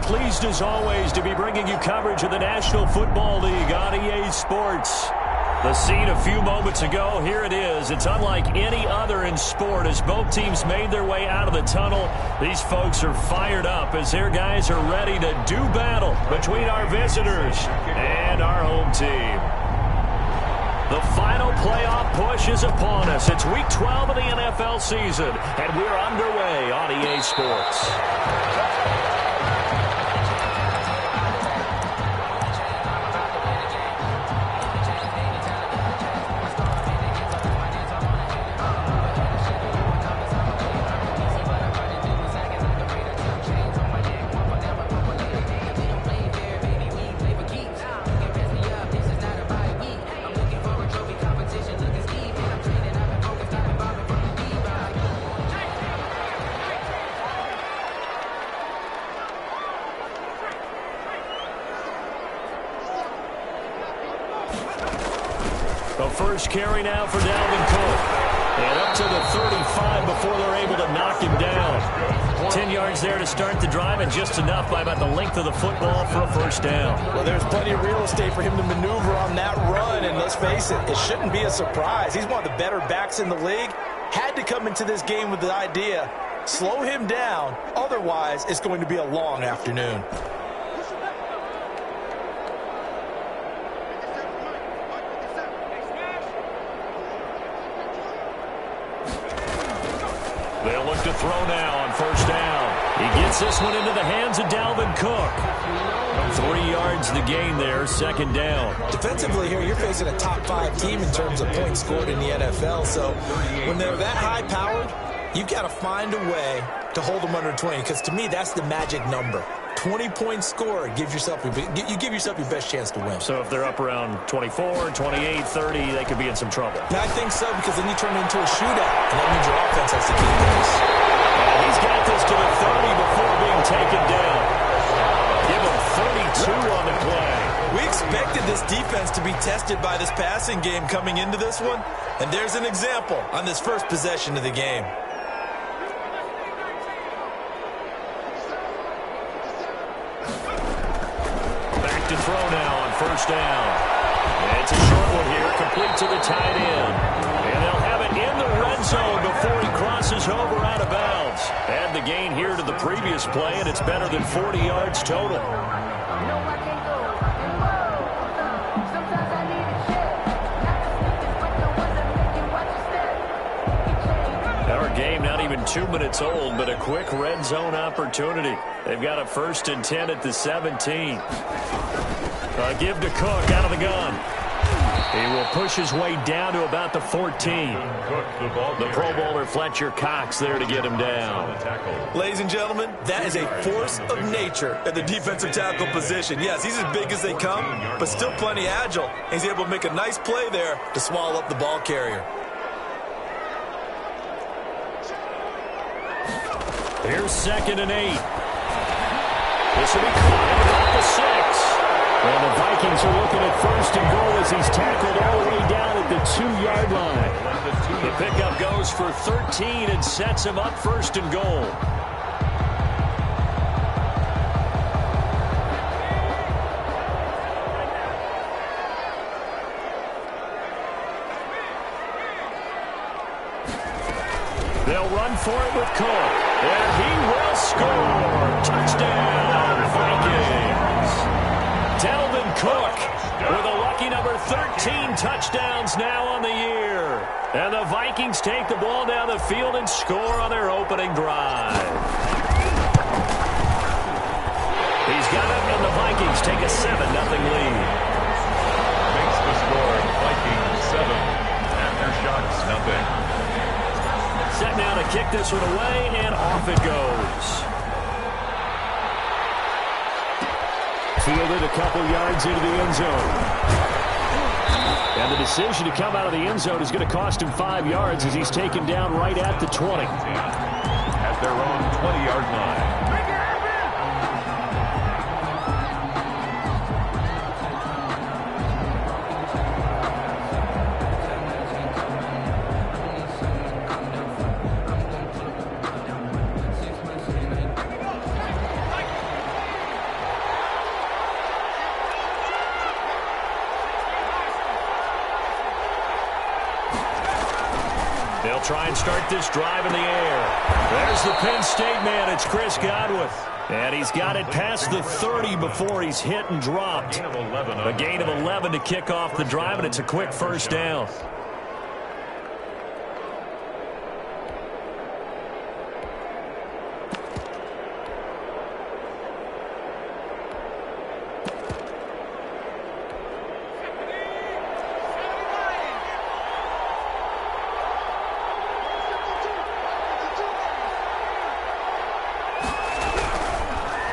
pleased as always to be bringing you coverage of the National Football League on EA Sports. The scene a few moments ago, here it is. It's unlike any other in sport as both teams made their way out of the tunnel. These folks are fired up as their guys are ready to do battle between our visitors and our home team. The final playoff push is upon us. It's Week 12 of the NFL season, and we're underway on EA Sports. The first carry now for Dalvin Cook. And up to the 35 before they're able to knock him down. 10 yards there to start the drive, and just enough by about the length of the football for a first down. Well, there's plenty of real estate for him to maneuver on that run, and let's face it, it shouldn't be a surprise. He's one of the better backs in the league. Had to come into this game with the idea, slow him down, otherwise it's going to be a long afternoon. They'll look to throw now on first down. He gets this one into the hands of Dalvin Cook. 3 yards to gain there, second down. Defensively here, you're facing a top-5 team in terms of points scored in the NFL. So when they're that high-powered, you've got to find a way to hold them under 20. Because to me, that's the magic number. 20 points scored, you give yourself your best chance to win. So if they're up around 24, 28, 30, they could be in some trouble. And I think so, because then you turn it into a shootout, and that means your offense has to keep pace. And he's got this to the 30 before being taken down. Give him 32 on the play. We expected this defense to be tested by this passing game coming into this one, and there's an example on this first possession of the game. To throw now on first down. It's a short one here, complete to the tight end. And they'll have it in the red zone before he crosses over out of bounds. Add the gain here to the previous play, and it's better than 40 yards total. Our game not even 2 minutes old, but a quick red zone opportunity. They've got a 1st and 10 at the 17. Give to Cook out of the gun. He will push his way down to about the 14. The Pro Bowler Fletcher Cox there to get him down. Ladies and gentlemen, that is a force of nature at the defensive tackle position. Yes, he's as big as they come, but still plenty agile. He's able to make a nice play there to swallow up the ball carrier. Here's 2nd and 8. This will be caught at the 6. And the Vikings are looking at 1st and goal as he's tackled all the way down at the 2-yard line. The pickup goes for 13 and sets him up 1st and goal. They'll run for it with Cook. And he will score. Touchdown, Vikings. Dalvin Cook with a lucky number 13 touchdowns now on the year. And the Vikings take the ball down the field and score on their opening drive. He's got it, and the Vikings take a 7-0 lead. Makes the score Vikings 7. Aftershocks nothing. Set now to kick this one away, and off it goes. Fielded a couple yards into the end zone. And the decision to come out of the end zone is going to cost him 5 yards as he's taken down right at the 20. At their own 20-yard line. try and start this drive in the air. There's the Penn State man. It's Chris Godwin. And he's got it past the 30 before he's hit and dropped. A gain of 11 to kick off the drive, and it's a quick first down.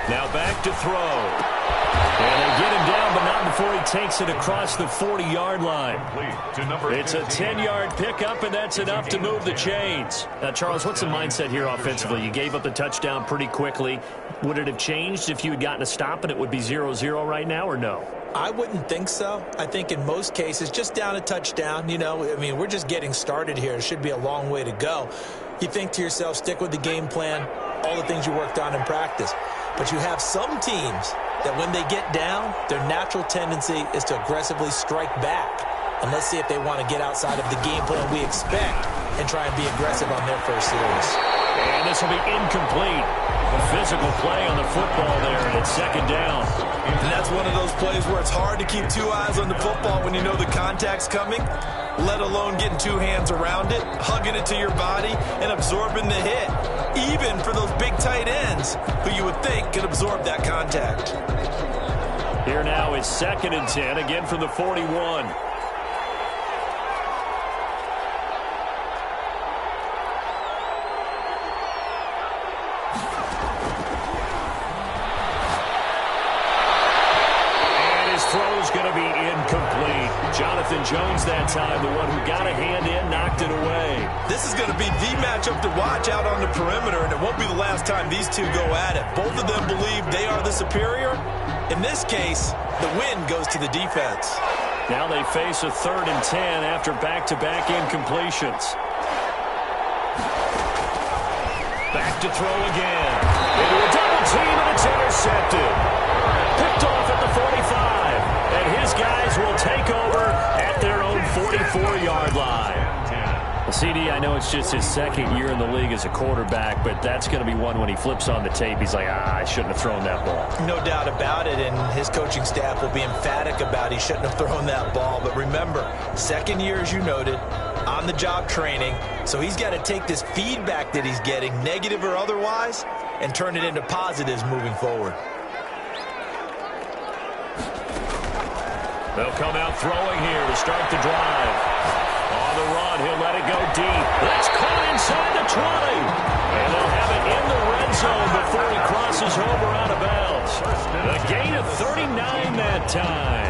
Now back to throw. And they get him down, but not before he takes it across the 40-yard line. It's a 10-yard pickup, and that's enough to move the chains. Now, Charles, what's the mindset here offensively? You gave up the touchdown pretty quickly. Would it have changed if you had gotten a stop and it would be 0-0 right now, or no? I wouldn't think so. I think in most cases, just down a touchdown, you know, I mean, we're just getting started here. It should be a long way to go. You think to yourself, stick with the game plan, all the things you worked on in practice. But you have some teams that when they get down, their natural tendency is to aggressively strike back. And let's see if they want to get outside of the game plan we expect and try and be aggressive on their first series. And this will be incomplete. A physical play on the football there, and it's second down. And that's one of those plays where it's hard to keep two eyes on the football when you know the contact's coming, let alone getting two hands around it, hugging it to your body, and absorbing the hit, even for those big tight ends who you would think could absorb that contact. Here now is 2nd and 10, again from the 41. Going to be incomplete. Jonathan Jones that time, the one who got a hand in, knocked it away. This is going to be the matchup to watch out on the perimeter, and it won't be the last time these two go at it. Both of them believe they are the superior. In this case, the win goes to the defense. Now they face a 3rd and 10 after back-to-back incompletions. Back to throw again. Into a double team, and it's intercepted. Picked off at the 45. And his guys will take over at their own 44-yard line. Well, CD, I know it's just his 2nd year in the league as a quarterback, but that's going to be one when he flips on the tape. He's like, I shouldn't have thrown that ball. No doubt about it, and his coaching staff will be emphatic about he shouldn't have thrown that ball. But remember, 2nd year, as you noted, on-the-job training, so he's got to take this feedback that he's getting, negative or otherwise, and turn it into positives moving forward. They'll come out throwing here to start the drive. On the run, he'll let it go deep. That's caught inside the 20. And they'll have it in the red zone before he crosses over out of bounds. A gain of 39 that time.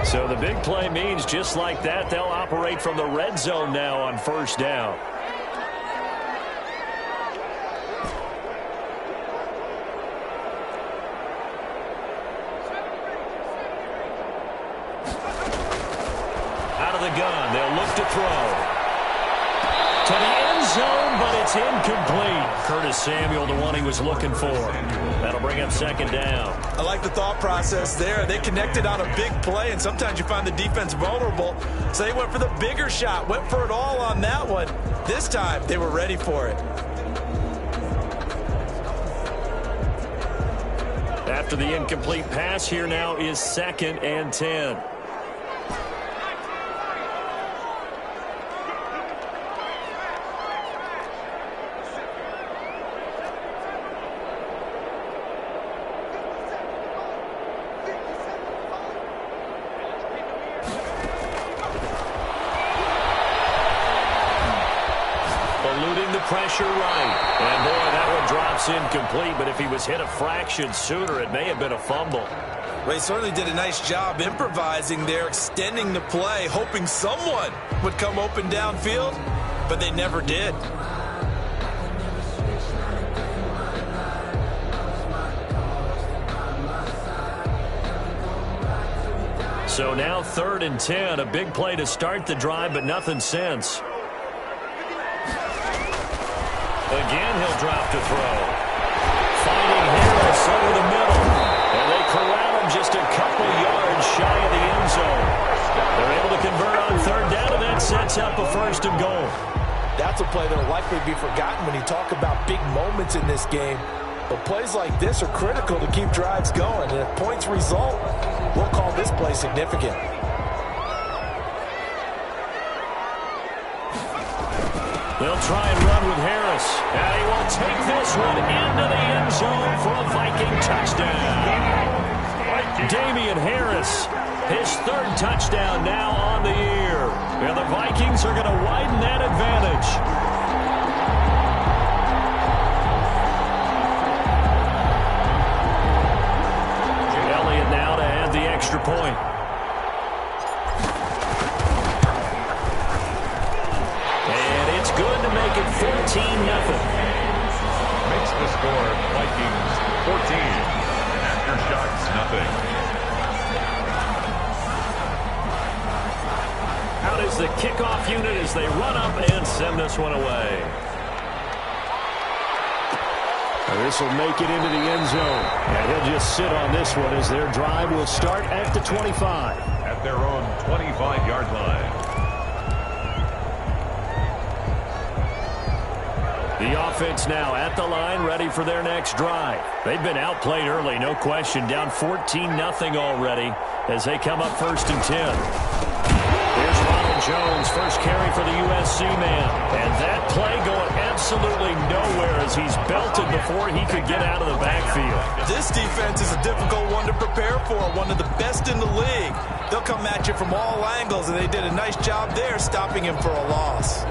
So the big play means just like that, they'll operate from the red zone now on 1st down. Out of the gun, they'll look to throw. To the end zone, but it's incomplete. Curtis Samuel, the one he was looking for. That'll bring up 2nd down. I like the thought process there. They connected on a big play, and sometimes you find the defense vulnerable. So they went for the bigger shot, went for it all on that one. This time, they were ready for it. After the incomplete pass, here now is 2nd and 10. Pressure right. And boy, that one drops incomplete, but if he was hit a fraction sooner, it may have been a fumble. Well, he certainly did a nice job improvising there, extending the play, hoping someone would come open downfield, but they never did. So now 3rd and 10, a big play to start the drive, but nothing since. Again, he'll drop to throw. Finding Harris over the middle. And they corral him just a couple yards shy of the end zone. They're able to convert on third down, and that sets up a first and goal. That's a play that will likely be forgotten when you talk about big moments in this game. But plays like this are critical to keep drives going. And if points result, we'll call this play significant. They'll try and run with Harris. And he will take this one into the end zone for a Viking touchdown. Damian Harris, his third touchdown now on the year. And the Vikings are going to widen that advantage. Elliott now to add the extra point. And it's good to make it 14-0. Makes the score Vikings 14. Aftershocks nothing. Out is the kickoff unit as they run up and send this one away. This will make it into the end zone. And he'll just sit on this one as their drive will start at the 25. At their own 25-yard line. The offense now at the line, ready for their next drive. They've been outplayed early, no question. Down 14-0 already as they come up 1st and 10. Here's Ronald Jones, first carry for the USC man. And that play going absolutely nowhere as he's belted before he could get out of the backfield. This defense is a difficult one to prepare for, one of the best in the league. They'll come at you from all angles, and they did a nice job there stopping him for a loss.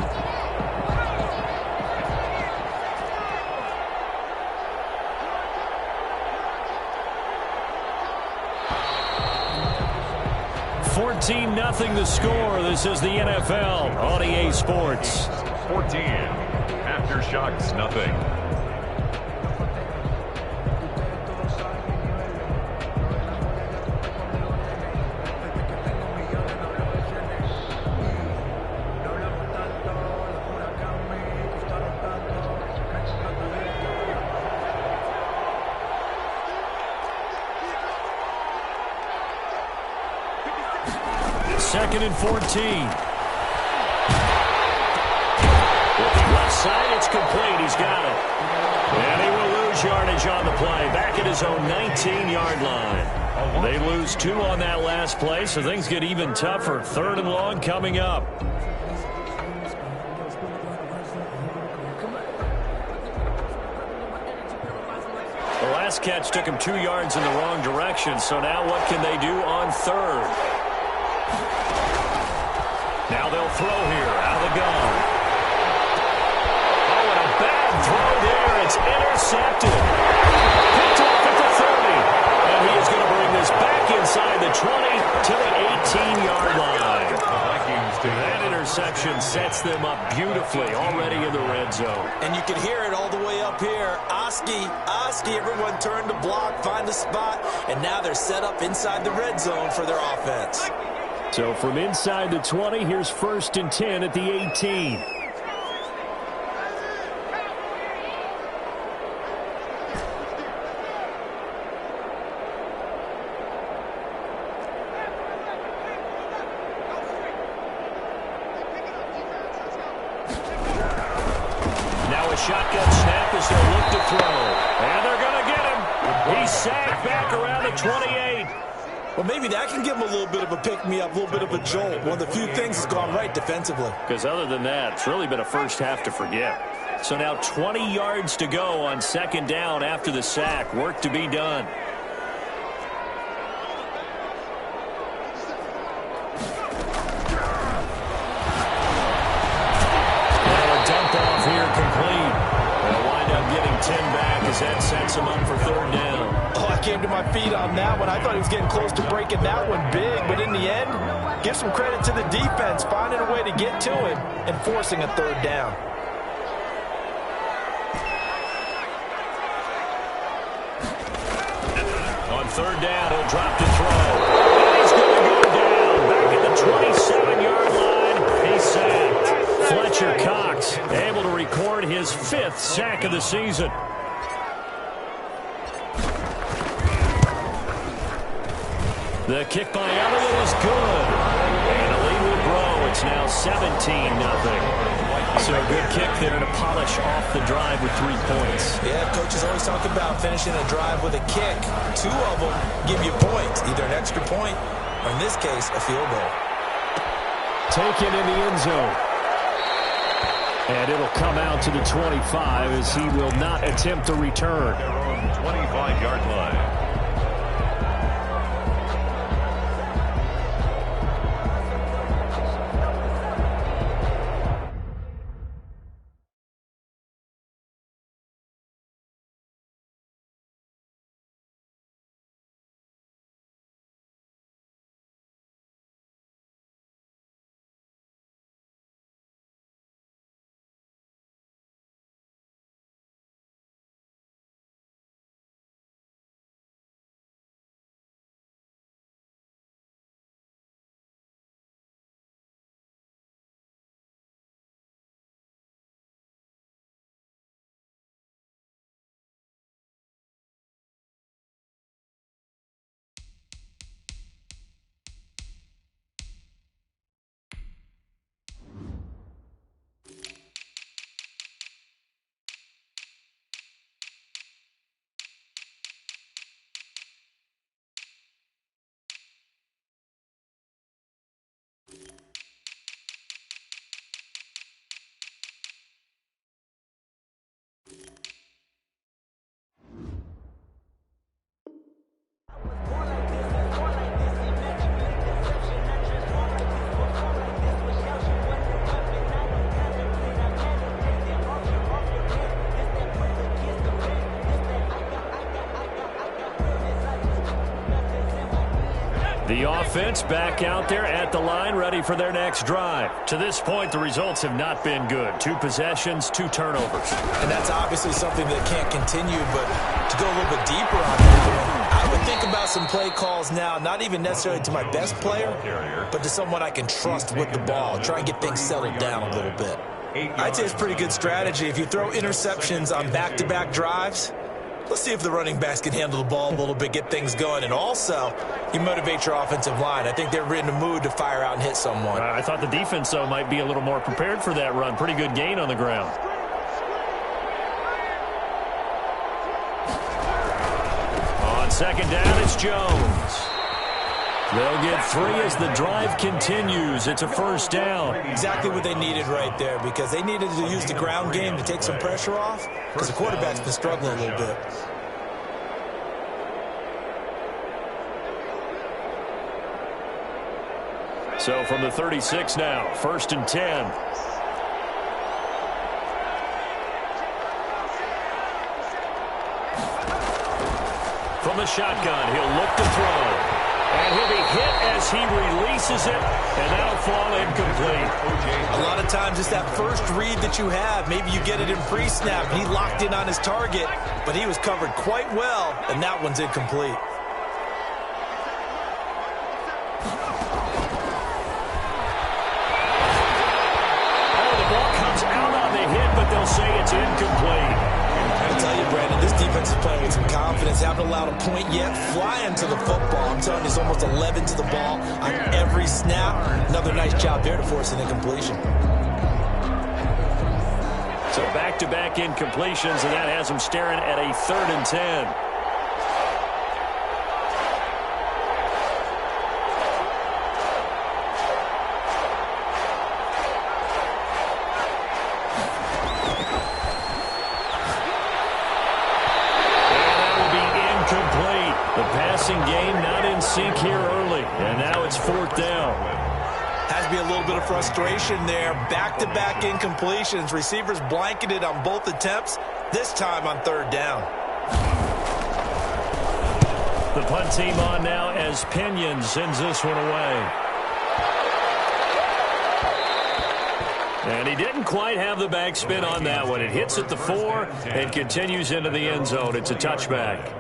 Nothing the score. This is the NFL on EA Sports. 14. Aftershocks nothing. Second and 14. Looking left side, it's complete. He's got it. And he will lose yardage on the play. Back at his own 19-yard line. They lose 2 on that last play, so things get even tougher. 3rd and long coming up. The last catch took him 2 yards in the wrong direction, so now what can they do on 3rd? Now they'll throw here out of the gun. Oh, and a bad throw there. It's intercepted. Picked off at the 30. And he is going to bring this back inside the 20 to the 18-yard line. That interception sets them up beautifully already in the red zone. And you can hear it all the way up here. Oski, everyone turn to block, find a spot, and now they're set up inside the red zone for their offense. So from inside the 20, here's 1st and 10 at the 18. Now a shotgun snap as they'll look to throw. And they're going to get him. He's sacked back around the 28. Well, maybe that can give him a little bit of a pick-me-up, a little bit of a jolt. One of the few things that's gone right defensively. Because other than that, it's really been a first half to forget. So now 20 yards to go on 2nd down after the sack. Work to be done. Now a dump off here complete. They'll wind up getting 10 back as that sets them up for 3rd down. Oh, I came to my feet on that one. I thought he was getting close to breaking that one big, but in the end, give some credit to the defense, finding a way to get to him and forcing a 3rd down. On 3rd down, he'll drop to throw. And he's going to go down. Back at the 27-yard line. He's sacked. Fletcher Fletcher Cox able to record his 5th sack of the season. The kick by Elliott is good. And the lead will grow. It's now 17-0. So a good kick there to polish off the drive with 3 points. Yeah, coaches always talk about finishing a drive with a kick. 2 of them give you points, either an extra point or, in this case, a field goal. Taken in the end zone. And it'll come out to the 25 as he will not attempt to return. Their own 25-yard line. The offense back out there at the line, ready for their next drive. To this point, the results have not been good. 2 possessions, 2 turnovers. And that's obviously something that can't continue, but to go a little bit deeper on it, I would think about some play calls now, not even necessarily to my best player, but to someone I can trust with the ball. Try and get things settled down a little bit. I'd say it's pretty good strategy. If you throw interceptions on back-to-back drives, let's see if the running backs can handle the ball a little bit, get things going, and also you motivate your offensive line. I think they're in the mood to fire out and hit someone. I thought the defense, though, might be a little more prepared for that run. Pretty good gain on the ground. On second down, it's Jones. They'll get 3 as the drive continues. It's a first down. Exactly what they needed right there, because they needed to use the ground game to take some pressure off, because the quarterback's been struggling a little bit. So from the 36 now, 1st and 10. From the shotgun, he'll look to throw. And he'll be hit as he releases it, and that'll fall incomplete. A lot of times it's that first read that you have. Maybe you get it in pre-snap, and he locked in on his target, but he was covered quite well, and that one's incomplete. Oh, the ball comes out on the hit, but they'll say it's incomplete. I tell you, Brandon, this defense is playing with some confidence. Haven't allowed a point yet. Flying to the football. I'm telling you, it's almost 11 to the ball on every snap. Another nice job there to force an incompletion. So back-to-back incompletions, and that has them staring at a 3rd and 10. Game not in sync here early, and now it's 4th down. Has to be a little bit of frustration there. Back-to-back incompletions. Receivers blanketed on both attempts, this time on 3rd down. The punt team on now as Pinion sends this one away. And he didn't quite have the backspin on that one. It hits at the 4 and continues into the end zone. It's a touchback.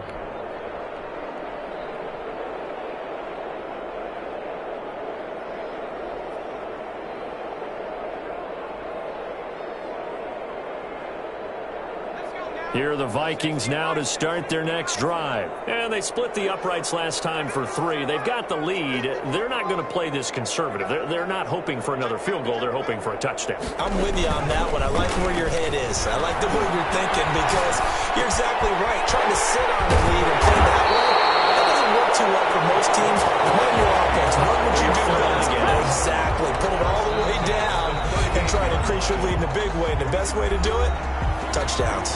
Here are the Vikings now to start their next drive. And they split the uprights last time for 3. They've got the lead. They're not going to play this conservative. They're not hoping for another field goal. They're hoping for a touchdown. I'm with you on that one. I like where your head is. I like the way you're thinking because you're exactly right. Trying to sit on the lead and play that way, that doesn't work too well for most teams. Run your offense. Run what you do best. Exactly. Put it all the way down and try to increase your lead in a big way. And the best way to do it, touchdowns.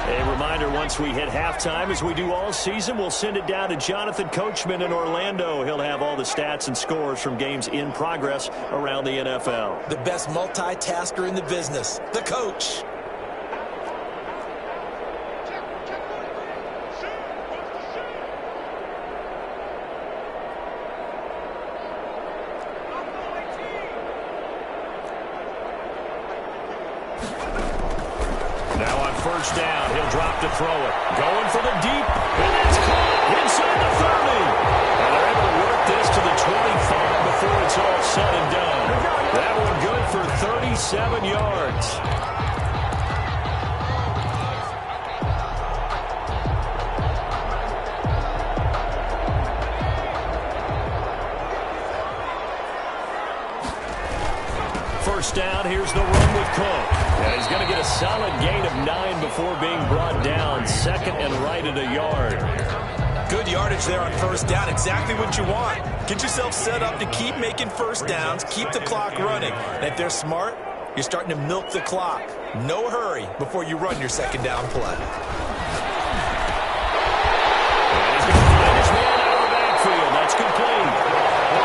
A reminder, once we hit halftime, as we do all season, we'll send it down to Jonathan Coachman in Orlando. He'll have all the stats and scores from games in progress around the NFL. The best multitasker in the business, the coach. First down, he'll drop to throw it. Going for the deep, and it's caught inside the 30. And they're able to work this to the 25 before it's all said and done. That one good for 37 yards. First down, here's the run with Cook. And he's going to get a solid gain of 9 before being brought down. Second and right at a yard. Good yardage there on first down. Exactly what you want. Get yourself set up to keep making first downs. Keep the clock running. And if they're smart, you're starting to milk the clock. No hurry before you run your second down play. And he's going to find his man out of the backfield. That's complete.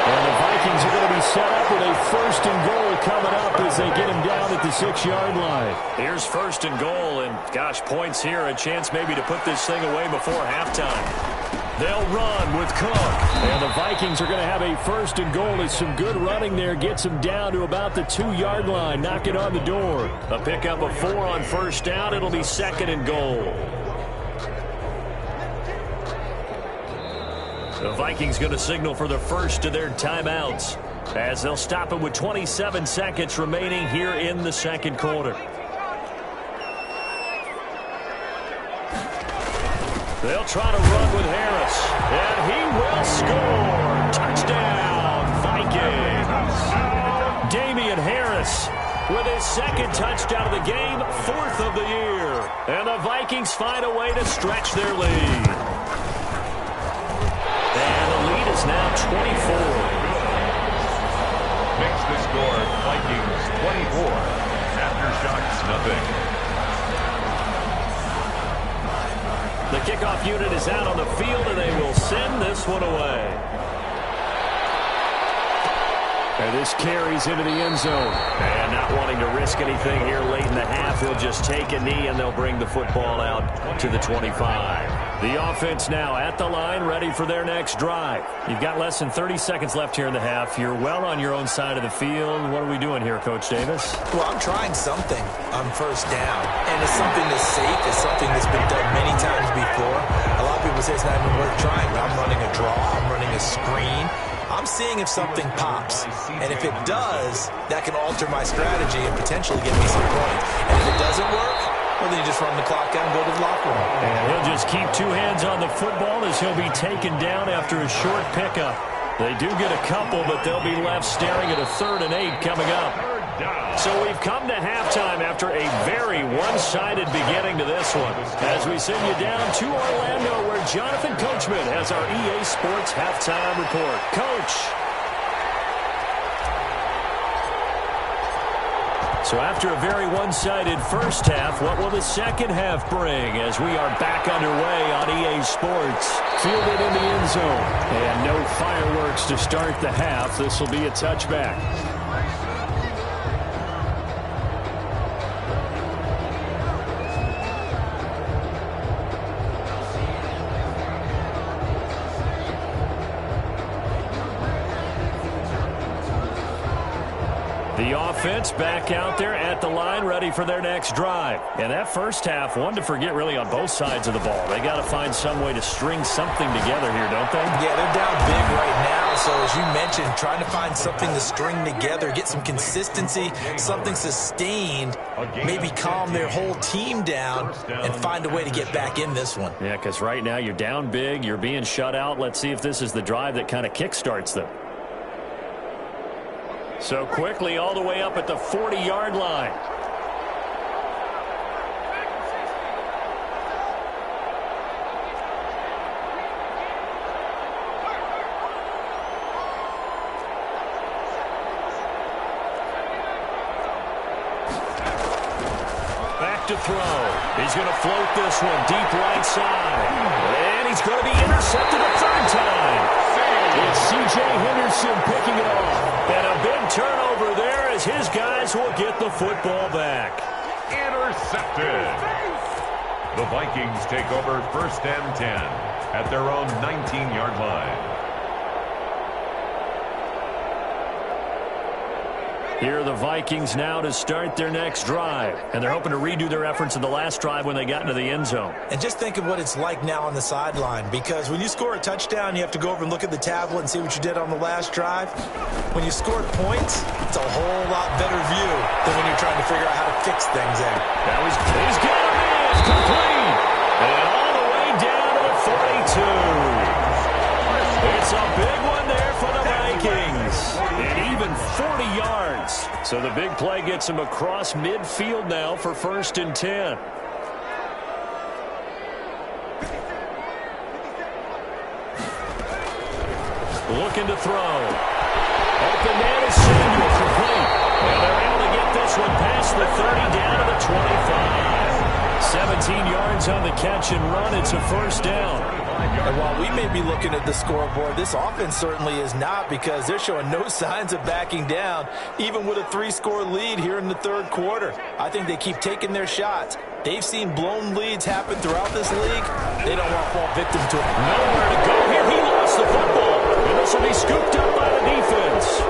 And the Vikings are going to be set up with a first and goal coming up as they get him down at the 6-yard line. Here's first and goal, and gosh, points here, a chance maybe to put this thing away before halftime. They'll run with Cook, and the Vikings are going to have a first and goal as some good running there gets them down to about the 2-yard line, knocking on the door. A pickup of 4 on first down. It'll be second and goal. The Vikings going to signal for the first of their timeouts as they'll stop him with 27 seconds remaining here in the second quarter. They'll try to run with Harris, and he will score. Touchdown, Vikings. Damian Harris with his second touchdown of the game, 4th of the year. And the Vikings find a way to stretch their lead. And the lead is now 24. Makes the score Vikings 24. Aftershocks nothing. The kickoff unit is out on the field, and they will send this one away. And this carries into the end zone. And not wanting to risk anything here late in the half, he'll just take a knee, and they'll bring the football out to the 25. The offense now at the line, ready for their next drive. You've got less than 30 seconds left here in the half. You're well on your own side of the field. What are we doing here, Coach Davis? Well, I'm trying something on first down, and it's something that's safe. It's something that's been done many times before. A lot of people say it's not even worth trying. I'm running a draw. I'm running a screen. I'm seeing if something pops, and if it does, that can alter my strategy and potentially get me some points. And if it doesn't work, well, then you just run the clock down and go to the locker room. And he'll just keep 2 hands on the football as he'll be taken down after a short pickup. They do get a couple, but they'll be left staring at a 3rd and 8 coming up. So we've come to halftime after a very one-sided beginning to this one. As we send you down to Orlando, where Jonathan Coachman has our EA Sports halftime report. Coach. So after a very one-sided first half, what will the second half bring as we are back underway on EA Sports? Fielded in the end zone. And no fireworks to start the half. This will be a touchback. The offense back out there at the line, ready for their next drive. And that first half, one to forget really on both sides of the ball. They got to find some way to string something together here, don't they? Yeah, they're down big right now. So as you mentioned, trying to find something to string together, get some consistency, something sustained, maybe calm their whole team down and find a way to get back in this one. Yeah, because right now you're down big, you're being shut out. Let's see if this is the drive that kind of kickstarts them. So quickly all the way up at the 40-yard line. Back to throw. He's going to float this one deep right side. And he's going to be intercepted a third time. It's C.J. Henderson picking it off. And a big turnover there as his guys will get the football back. Intercepted. The Vikings take over 1st and 10 at their own 19-yard line. Here are the Vikings now to start their next drive. And they're hoping to redo their efforts in the last drive when they got into the end zone. And just think of what it's like now on the sideline, because when you score a touchdown, you have to go over and look at the tablet and see what you did on the last drive. When you score points, it's a whole lot better view than when you're trying to figure out how to fix things there. Now he's got him in. It's complete. And all the way down to the 42. It's a big one there for the Vikings. And even 40 yards. So the big play gets him across midfield now for 1st and 10. Looking to throw. Open man is Samuel, complete. And they're able to get this one past the 30 down to the 25. 17 yards on the catch and run. It's a 1st down. And while we may be looking at the scoreboard, this offense certainly is not, because they're showing no signs of backing down, even with a 3-score lead here in the 3rd quarter. I think they keep taking their shots. They've seen blown leads happen throughout this league. They don't want to fall victim to it. Nowhere to go here. He lost the football. And this will be scooped up by the defense.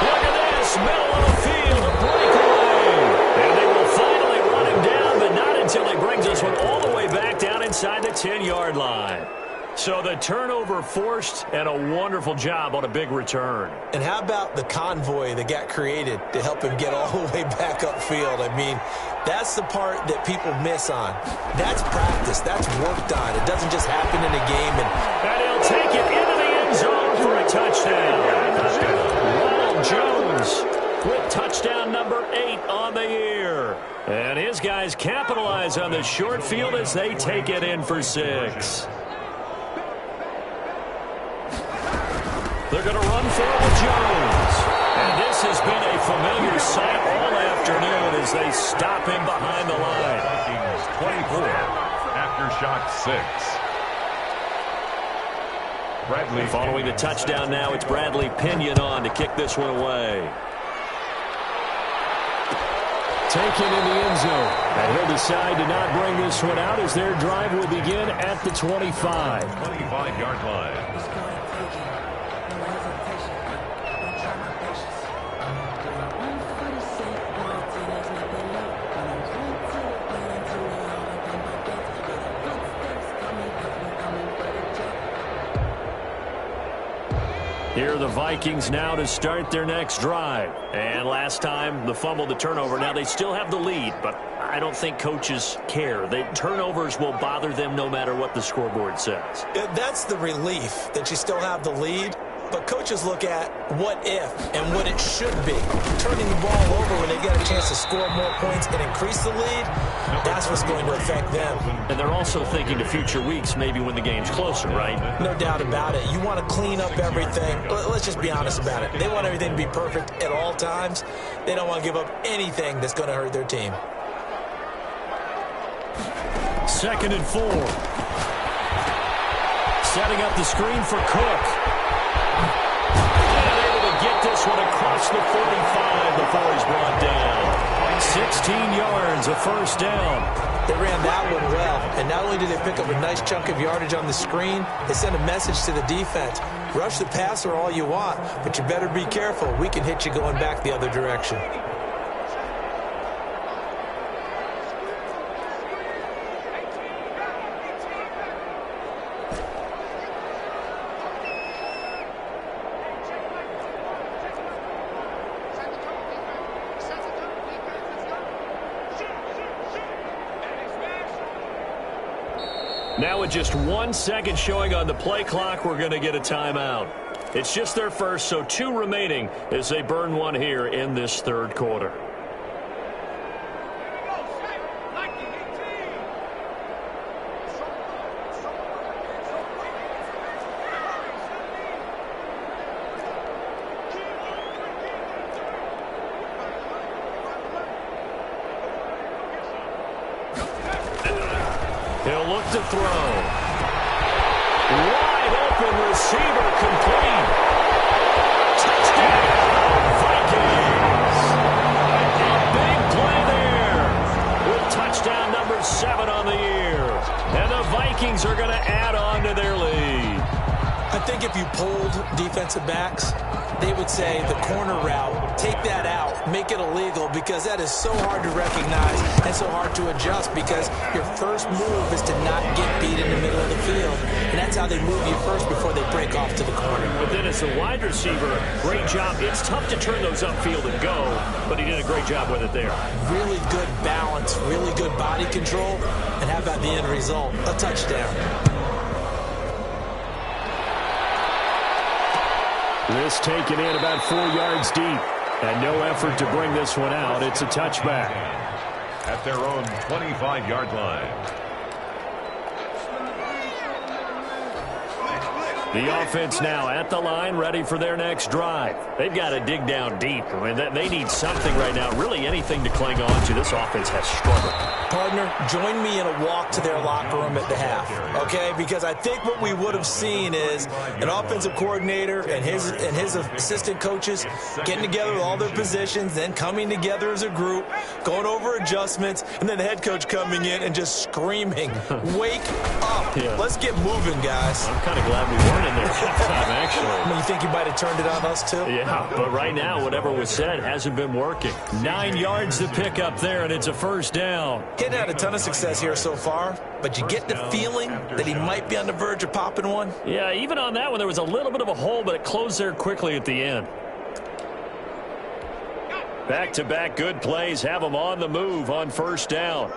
Look at this. Middle of the field. A breakaway. And they will finally run him down, but not until he brings this one all the way back down inside the 10-yard line. So the turnover forced, and a wonderful job on a big return. And how about the convoy that got created to help him get all the way back upfield? I mean, that's the part that people miss on. That's practice. That's worked on. It doesn't just happen in a game. And he'll take it into the end zone for a touchdown. Ronald Jones with touchdown number 8 on the year. And his guys capitalize on the short field as they take it in for 6. They're going to run for it with Jones. And this has been a familiar sight all afternoon as they stop him behind the line. Vikings 24, aftershock 6. Bradley. Following the touchdown now, it's Bradley Pinion on to kick this one away. Taken in the end zone. And he'll decide to not bring this one out as their drive will begin at the 25. 25-yard line. Here are the Vikings now to start their next drive. And last time, the fumble, the turnover. Now, they still have the lead, but I don't think coaches care. The turnovers will bother them no matter what the scoreboard says. That's the relief, that you still have the lead. But coaches look at what if and what it should be. Turning the ball over when they get a chance to score more points and increase the lead, that's what's going to affect them. And they're also thinking to future weeks, maybe when the game's closer, right? No doubt about it. You want to clean up everything. Let's just be honest about it. They want everything to be perfect at all times. They don't want to give up anything that's going to hurt their team. 2nd and 4. Setting up the screen for Cook. And able to get this one across the 45 before he's brought down. 16 yards, a 1st down. They ran that one well, and not only did they pick up a nice chunk of yardage on the screen, they sent a message to the defense. Rush the passer all you want, but you better be careful. We can hit you going back the other direction. Now with just 1 second showing on the play clock, we're going to get a timeout. It's just their first, so 2 remaining as they burn one here in this third quarter. He'll look to throw. Wide open receiver complete. Touchdown, Vikings. A big play there with touchdown number 7 on the year. And the Vikings are going to add on to their lead. I think if you polled defensive backs, they would say the corner route, take that out, make it illegal, because that is so hard to recognize and so hard to adjust, because your first move is to not get beat in the middle of the field. And that's how they move you first before they break off to the corner. But then as a wide receiver, great job. It's tough to turn those upfield and go, but he did a great job with it there. Really good balance, really good body control, and how about the end result? A touchdown. This taken in about 4 yards deep. And no effort to bring this one out. It's a touchback. At their own 25-yard line. The offense now at the line, ready for their next drive. They've got to dig down deep. I mean, they need something right now, really anything to cling on to. This offense has struggled. Partner, join me in a walk to their locker room at the half, okay? Because I think what we would have seen is an offensive coordinator and his assistant coaches getting together with all their positions, then coming together as a group, going over adjustments, and then the head coach coming in and just screaming, wake up. Yeah. Let's get moving, guys. I'm kind of glad we weren't in there halftime, actually. You think you might have turned it on us, too? Yeah, but right now, whatever was said hasn't been working. 9 yards to pick up there, and it's a first down. Hadn't had a ton of success here so far, but you get the feeling that he might be on the verge of popping one. Yeah, even on that one, there was a little bit of a hole, but it closed there quickly at the end. Back-to-back good plays have them on the move on first down.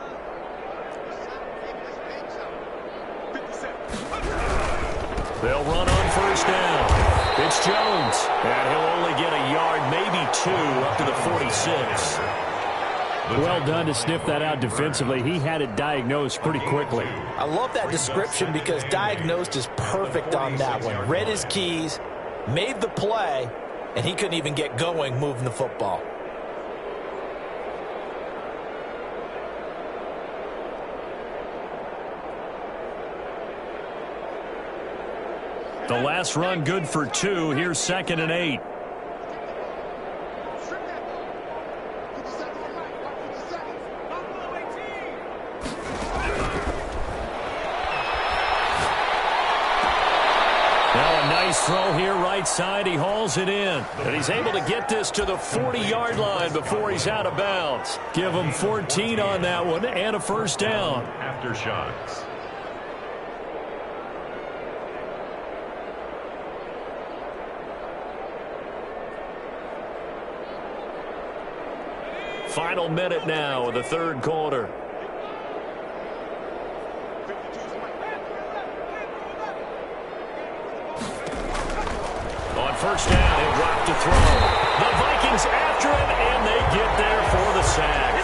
They'll run on first down. It's Jones, and he'll only get a yard, maybe 2, up to the 46. Well done to sniff that out defensively. He had it diagnosed pretty quickly. I love that description because diagnosed is perfect on that one. Read his keys, made the play, and he couldn't even get going moving the football. The last run good for 2. Here's 2nd and 8. Throw here right side. He hauls it in. And he's able to get this to the 40-yard line before he's out of bounds. Give him 14 on that one and a first down. After shots. Final minute now of the third quarter. First down, they drop to throw. The Vikings after him, and they get there for the sack.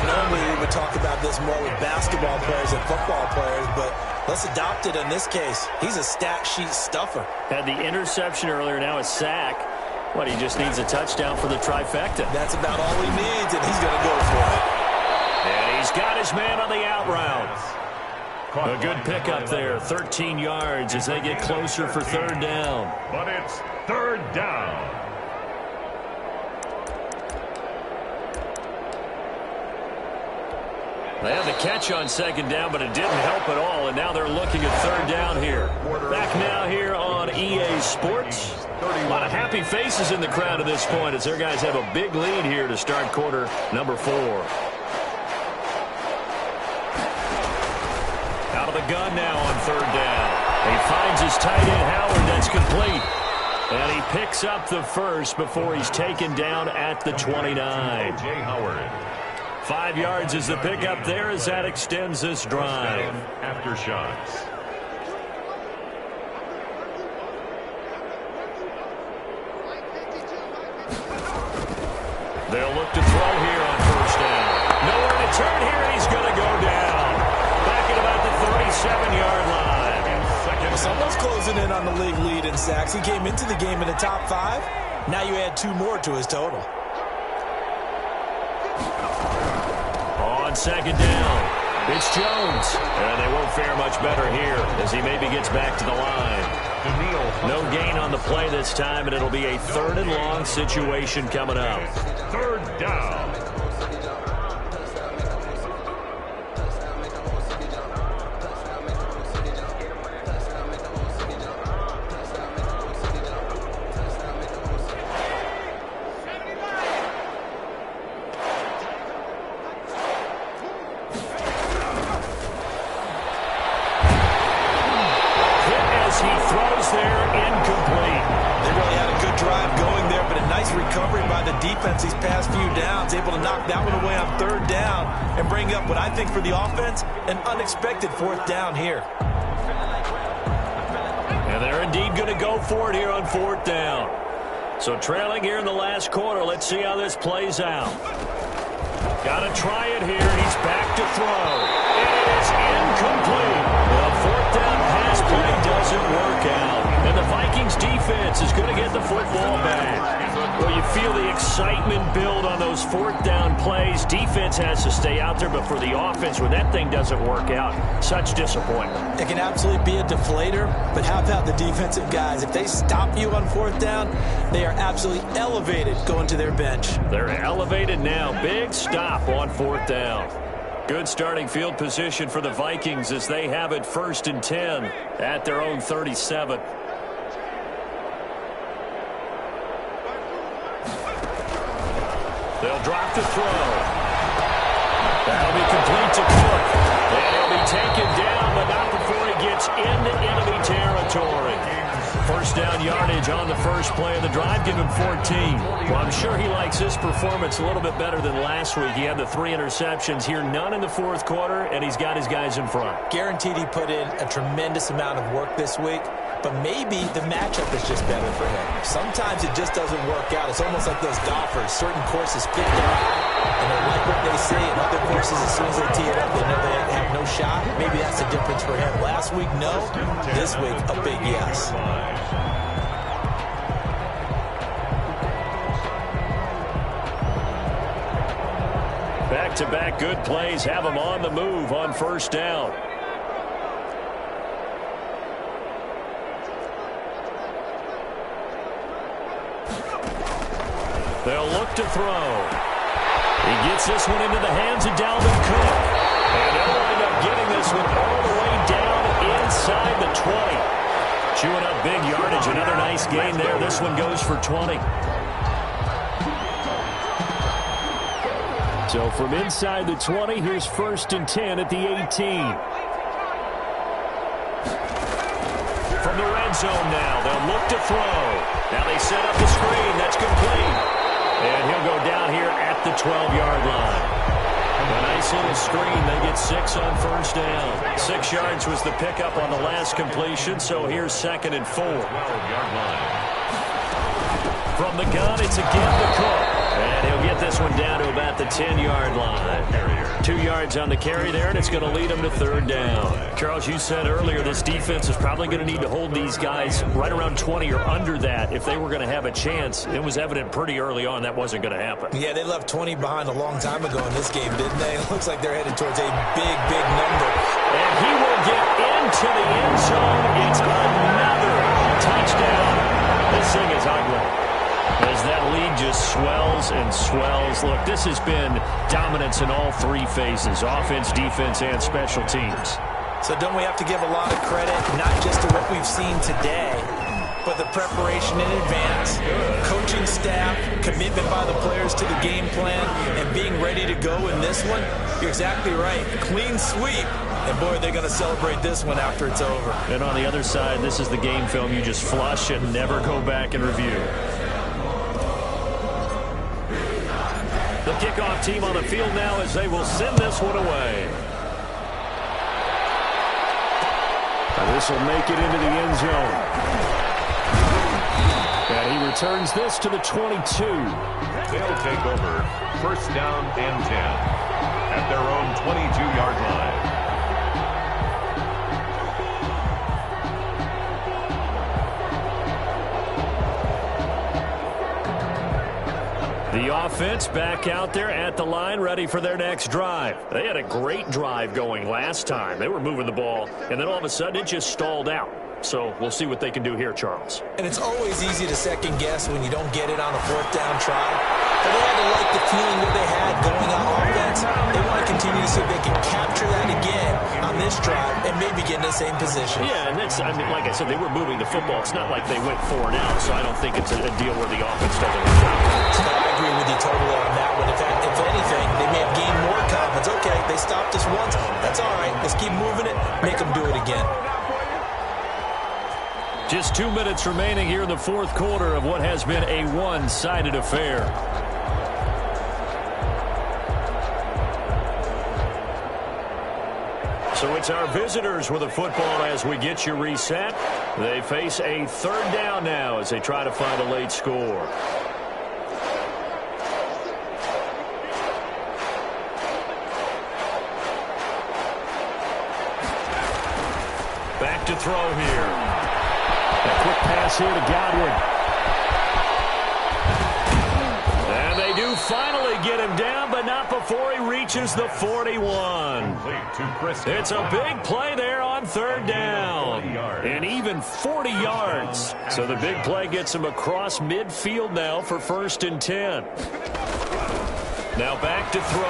Normally we would talk about this more with basketball players and football players, but let's adopt it in this case. He's a stat sheet stuffer. Had the interception earlier, now a sack. What, he just needs a touchdown for the trifecta. That's about all he needs, and he's going to go for it. And he's got his man on the out route. A good pickup there, 13 yards as they get closer for third down. But it's third down. They had the catch on second down, but it didn't help at all, and now they're looking at third down here. Back now here on EA Sports. A lot of happy faces in the crowd at this point as their guys have a big lead here to start quarter number 4. Out of the gun now on third down. He finds his tight end, Howard. That's complete. And he picks up the first before he's taken down at the 29. O.J. Howard. 5 yards is the pickup there as that extends this drive. After shots. They'll look to throw here on first down. Nowhere to turn here, and he's going to go down. Back at about the 37-yard line. Someone's closing in on the league lead in sacks. He came into the game in the top 5. Now you add 2 more to his total. On second down, it's Jones. And they won't fare much better here as he maybe gets back to the line. No gain on the play this time, and it'll be a 3rd and long situation coming up. 3rd down. These past few downs, able to knock that one away on 3rd down and bring up what I think for the offense, an unexpected 4th down here. And they're indeed going to go for it here on 4th down. So trailing here in the last quarter, let's see how this plays out. Got to try it here. He's back to throw. And it is incomplete. The 4th down pass play doesn't work out. And the Vikings defense is going to get the football back. Well, you feel the excitement build on those 4th down plays. Defense has to stay out there, but for the offense, when that thing doesn't work out, such disappointment. It can absolutely be a deflator, but how about the defensive guys? If they stop you on 4th down, they are absolutely elevated going to their bench. They're elevated now. Big stop on 4th down. Good starting field position for the Vikings as they have it 1st and 10 at their own 37. They'll drop the throw. That'll be complete to Cook. And he'll be taken down, but not before he gets into enemy territory. 1st down yardage on the first play of the drive. Give him 14. Well, I'm sure he likes this performance a little bit better than last week. He had the 3 interceptions here, none in the 4th quarter, and he's got his guys in front. Guaranteed he put in a tremendous amount of work this week. But maybe the matchup is just better for him. Sometimes it just doesn't work out. It's almost like those golfers. Certain courses fit their eye, and they like what they see. And other courses, as soon as they tee it up, they know they have no shot. Maybe that's the difference for him. Last week, no. This week, a big yes. Back-to-back good plays have him on the move on 1st down. They'll look to throw. He gets this one into the hands of Dalvin Cook. And they'll wind up getting this one all the way down inside the 20. Chewing up big yardage. Another nice gain there. This one goes for 20. So from inside the 20, here's 1st and 10 at the 18. From the red zone now, they'll look to throw. Now they set up the screen. That's complete. And he'll go down here at the 12-yard line. A nice little screen. They get 6 on 1st down. 6 yards was the pickup on the last completion, so here's 2nd and 4. 12-yard line. From the gun, it's again to Cook. And he'll get this one down to about the 10-yard line. 2 yards on the carry there, and it's going to lead him to 3rd down. Charles, you said earlier this defense is probably going to need to hold these guys right around 20 or under that if they were going to have a chance. It was evident pretty early on that wasn't going to happen. Yeah, they left 20 behind a long time ago in this game, didn't they? It looks like they're headed towards a big, big number. And he will get into the end zone. It's another touchdown. This thing is ugly as that lead just swells and Wells. Look, this has been dominance in all three phases, offense, defense, and special teams. So don't we have to give a lot of credit, not just to what we've seen today, but the preparation in advance, coaching staff, commitment by the players to the game plan, and being ready to go in this one? You're exactly right. Clean sweep. And, boy, they're going to celebrate this one after it's over. And on the other side, this is the game film you just flush and never go back and review. The kickoff team on the field now as they will send this one away. And this will make it into the end zone. And he returns this to the 22. They'll take over first down and 10 at their own 22-yard line. The offense back out there at the line, ready for their next drive. They had a great drive going last time. They were moving the ball, and then all of a sudden it just stalled out. So we'll see what they can do here, Charles. And it's always easy to second guess when you don't get it on a fourth down try. But they had to like the feeling that they had going on offense. They want to continue to see if they can capture that again on this drive and maybe get in the same position. Yeah, and that's, I mean, like I said, they were moving the football. It's not like they went 4 and out, so I don't think it's a deal where the offense doesn't work. So I agree with you totally on that one. In fact, if anything, they may have gained more confidence. Okay, they stopped us once. That's all right. Let's keep moving it. Make them do it again. Just 2 minutes remaining here in the fourth quarter of what has been a one-sided affair. So it's our visitors with the football as we get you reset. They face a third down now as they try to find a late score. Back to throw here. A quick pass here to Godwin. And they do finally get him down, but not before he reaches the 41. It's a big play there on third down. And even 40 yards. So the big play gets him across midfield now for 1st and 10. Now back to throw.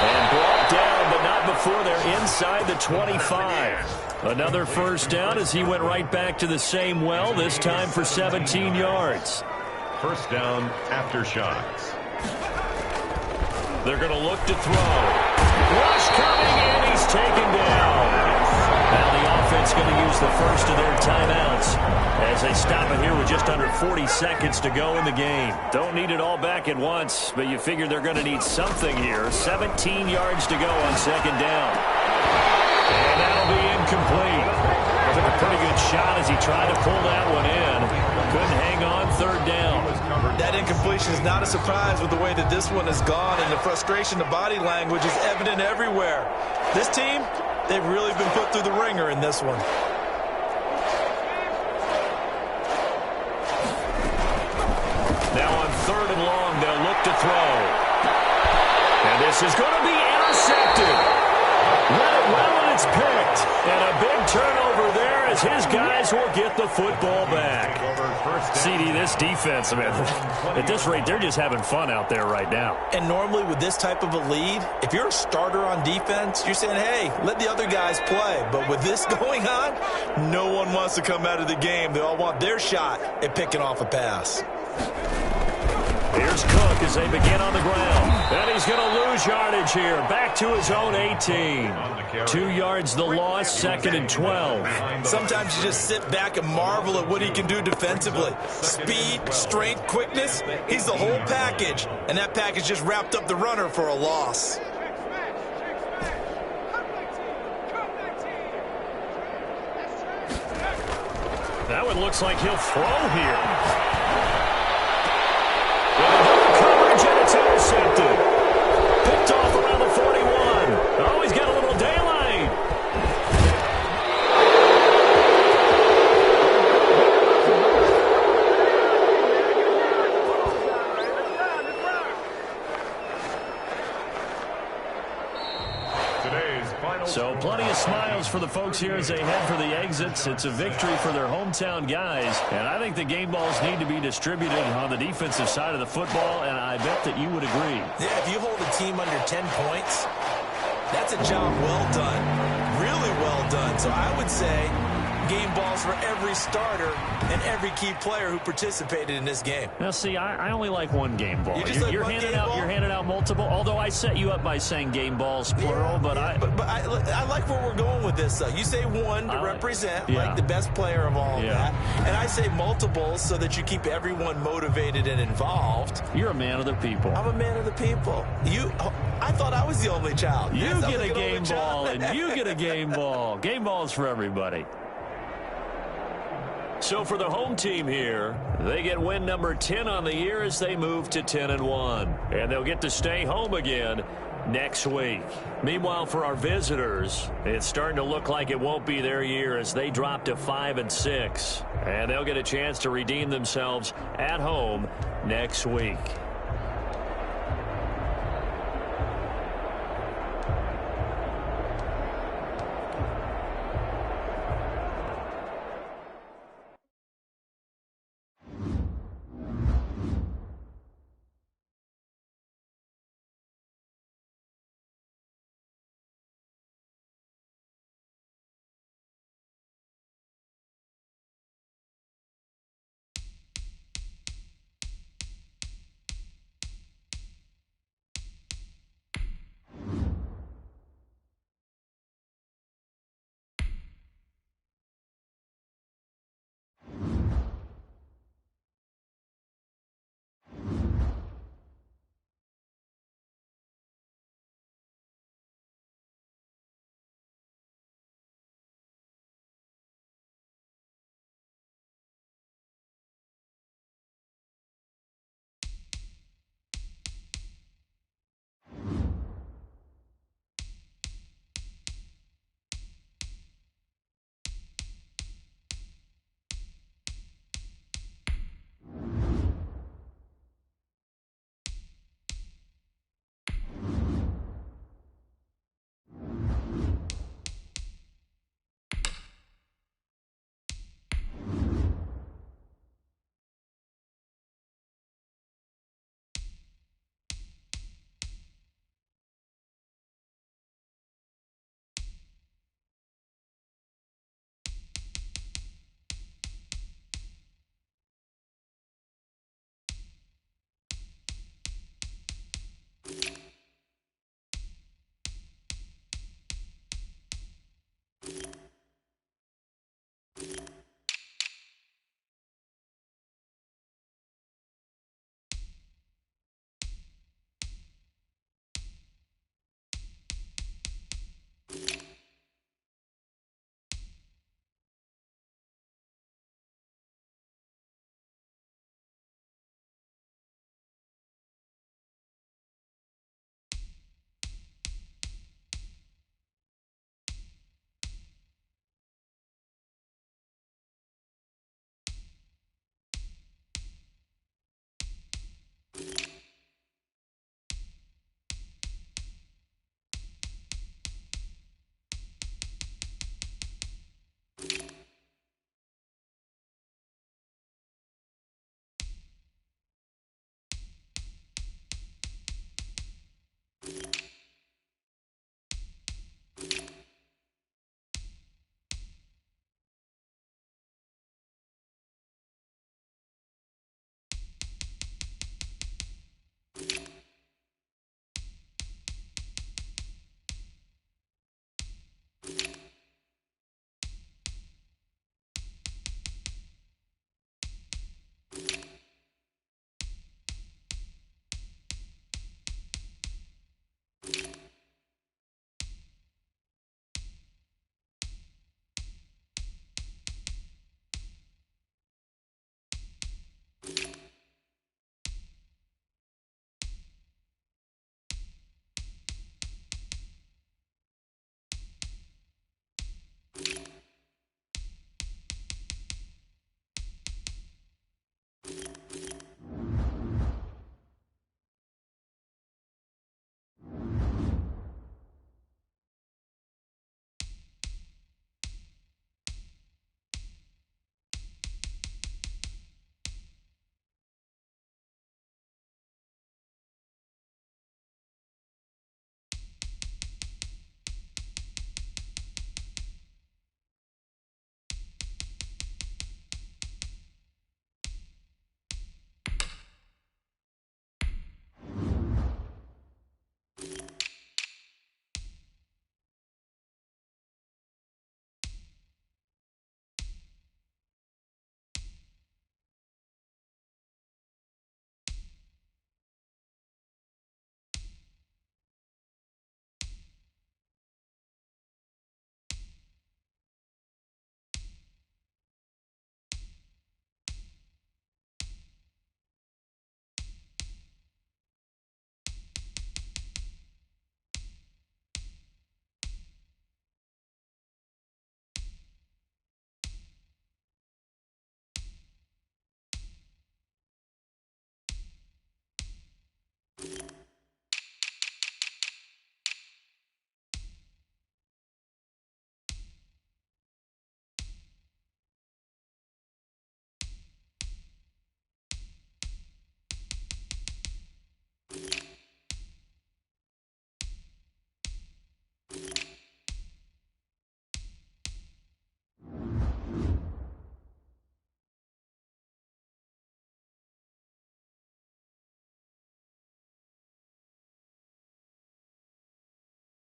And brought down, but not before they're inside the 25. Another first down as he went right back to the same well, this time for 17 yards. First down after shots. They're going to look to throw. Rush coming, and he's taken down. Now the offense going to use the first of their timeouts as they stop it here with just under 40 seconds to go in the game. Don't need it all back at once, but you figure they're going to need something here. 17 yards to go on second down. And that'll be incomplete. Took a pretty good shot as he tried to pull that one in. Couldn't hang on third down. That incompletion is not a surprise with the way that this one has gone, and the frustration, the body language is evident everywhere. This team, they've really been put through the ringer in this one. Now on third and long, they'll look to throw. And this is going to be intercepted. Read it well, and it's picked. And a big turnover there as his guys will get the football back. CD, this defense, man, at this rate, they're just having fun out there right now. And normally with this type of a lead, if you're a starter on defense, you're saying, hey, let the other guys play. But with this going on, no one wants to come out of the game. They all want their shot at picking off a pass. Here's Cook as they begin on the ground. And he's going to lose yardage here. Back to his own 18. 2 yards the loss, 2nd and 12. Sometimes you just sit back and marvel at what he can do defensively. Speed, strength, quickness, he's the whole package. And that package just wrapped up the runner for a loss. That one looks like he'll throw here. Coverage, and it's intercepted. Picked off around the 41. Oh, he's got a little daylight. So plenty plenty of smiles for the folks here as they head for the exits. It's a victory for their hometown guys, and I think the game balls need to be distributed on the defensive side of the football, and I bet that you would agree. Yeah, if you hold a team under 10 points, that's a job well done, really well done. So I would say game balls for every starter and every key player who participated in this game. Now, see, I only like one game ball. You're handing out multiple, although I set you up by saying game balls, plural. Yeah, but I like where we're going with this. You say one to represent, like the best player of all of that. And I say multiples so that you keep everyone motivated and involved. You're a man of the people. I'm a man of the people. I thought I was the only child. You get a game ball, and you get a game ball. Game balls for everybody. So for the home team here, they get win number 10 on the year as they move to 10-1. And they'll get to stay home again next week. Meanwhile, for our visitors, it's starting to look like it won't be their year as they drop to 5-6. And they'll get a chance to redeem themselves at home next week.